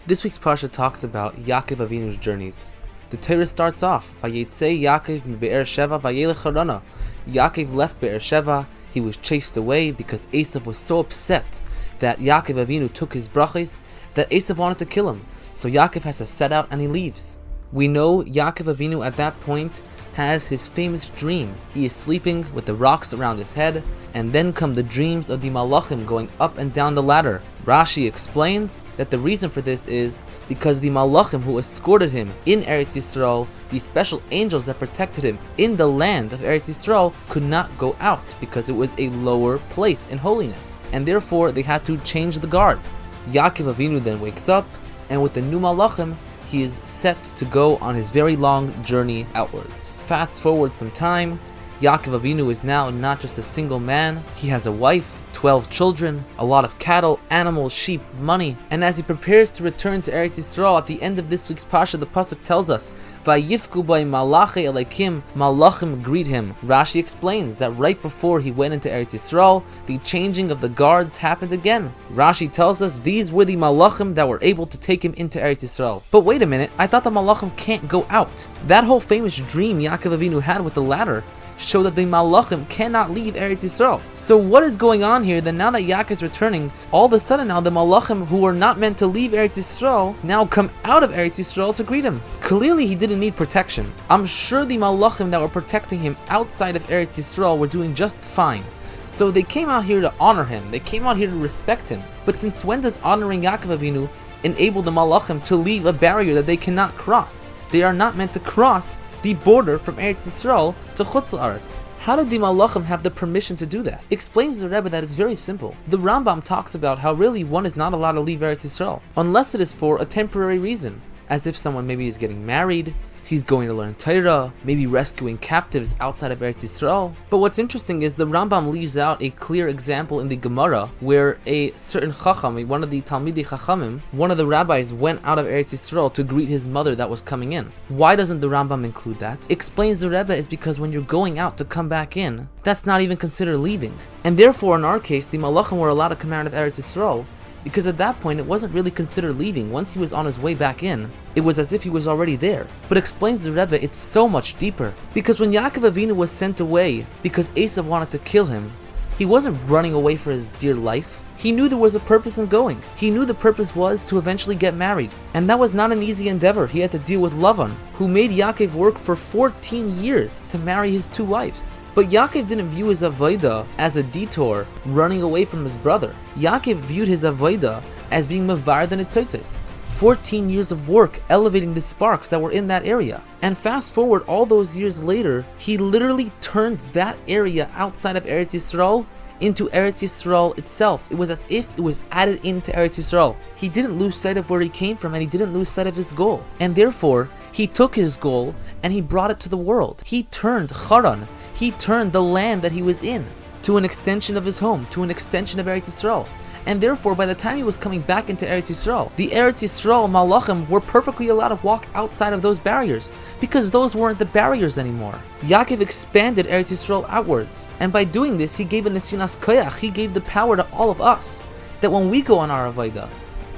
This week's Parsha talks about Yaakov Avinu's journeys. The Torah starts off, Vayeitzei Yaakov mi Be'er Sheva vayelech harana. Yaakov left Be'er Sheva. He was chased away because Esav was so upset that Yaakov Avinu took his brachos that Esav wanted to kill him. So Yaakov has to set out and he leaves. We know Yaakov Avinu at that point has his famous dream. He is sleeping with the rocks around his head, and then come the dreams of the Malachim going up and down the ladder. Rashi explains that the reason for this is because the Malachim who escorted him in Eretz Yisrael, the special angels that protected him in the land of Eretz Yisrael, could not go out because it was a lower place in holiness, and therefore they had to change the guards. Yaakov Avinu then wakes up, and with the new Malachim, he is set to go on his very long journey outwards. Fast forward some time, Yaakov Avinu is now not just a single man, he has a wife, 12 children, a lot of cattle, animals, sheep, money, and as he prepares to return to Eretz Yisrael, at the end of this week's Parsha, the Pasuk tells us, Vayifku by Malachei Elokim, Malachim greet him. Rashi explains that right before he went into Eretz Yisrael, the changing of the guards happened again. Rashi tells us these were the Malachim that were able to take him into Eretz Yisrael. But wait a minute, I thought the Malachim can't go out. That whole famous dream Yaakov Avinu had with the ladder show that the Malachim cannot leave Eretz Yisrael. So what is going on here that now that Yaakov is returning, all of a sudden now the Malachim who were not meant to leave Eretz Yisrael now come out of Eretz Yisrael to greet him? Clearly he didn't need protection. I'm sure the Malachim that were protecting him outside of Eretz Yisrael were doing just fine. So they came out here to honor him, they came out here to respect him. But since when does honoring Yaakov Avinu enable the Malachim to leave a barrier that they cannot cross? They are not meant to cross the border from Eretz Yisrael to Chutz La'aretz. How did the Malachim have the permission to do that? Explains the Rebbe that it's very simple. The Rambam talks about how really one is not allowed to leave Eretz Yisrael unless it is for a temporary reason, as if someone maybe is getting married, he's going to learn torah, maybe rescuing captives outside of Eretz Yisrael. But what's interesting is the Rambam leaves out a clear example in the Gemara where a certain Chacham, one of the Talmidei Chachamim, one of the rabbis, went out of Eretz Yisrael to greet his mother that was coming in. Why doesn't the Rambam include that? Explains the Rebbe is because when you're going out to come back in, that's not even considered leaving. And therefore in our case, the Malachim were allowed to come out of Eretz Yisrael, because at that point it wasn't really considered leaving. Once he was on his way back in, it was as if he was already there. But explains the Rebbe, it's so much deeper. Because when Yaakov Avinu was sent away because Esav wanted to kill him, he wasn't running away for his dear life. He knew there was a purpose in going. He knew the purpose was to eventually get married. And that was not an easy endeavor. He had to deal with Lavan, who made Yaakov work for 14 years to marry his 2 wives. But Yaakov didn't view his avodah as a detour, running away from his brother. Yaakov viewed his avodah as being mevar than its 14 years of work elevating the sparks that were in that area. And fast forward all those years later, he literally turned that area outside of Eretz Yisrael into Eretz Yisrael itself. It was as if it was added into Eretz Yisrael. He didn't lose sight of where he came from, and he didn't lose sight of his goal. And therefore, he took his goal and he brought it to the world. He turned Haran, he turned the land that he was in to an extension of his home, to an extension of Eretz Yisrael. And therefore, by the time he was coming back into Eretz Yisrael, the Eretz Yisrael Malachim were perfectly allowed to walk outside of those barriers, because those weren't the barriers anymore. Yaakov expanded Eretz Yisrael outwards, and by doing this, he gave a nesinas koyach, he gave the power to all of us, that when we go on our avodah,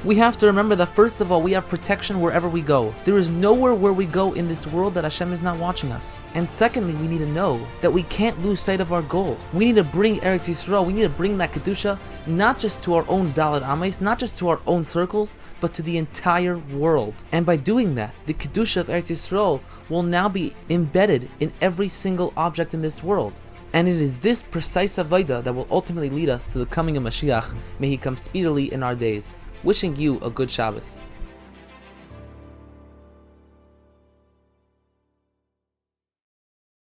we have to remember that first of all, we have protection wherever we go. There is nowhere where we go in this world that Hashem is not watching us. And secondly, we need to know that we can't lose sight of our goal. We need to bring Eretz Yisrael, we need to bring that Kedusha, not just to our own Daled Ames, not just to our own circles, but to the entire world. And by doing that, the Kedusha of Eretz Yisrael will now be embedded in every single object in this world. And it is this precise avodah that will ultimately lead us to the coming of Mashiach. May he come speedily in our days. Wishing you a good Shabbos.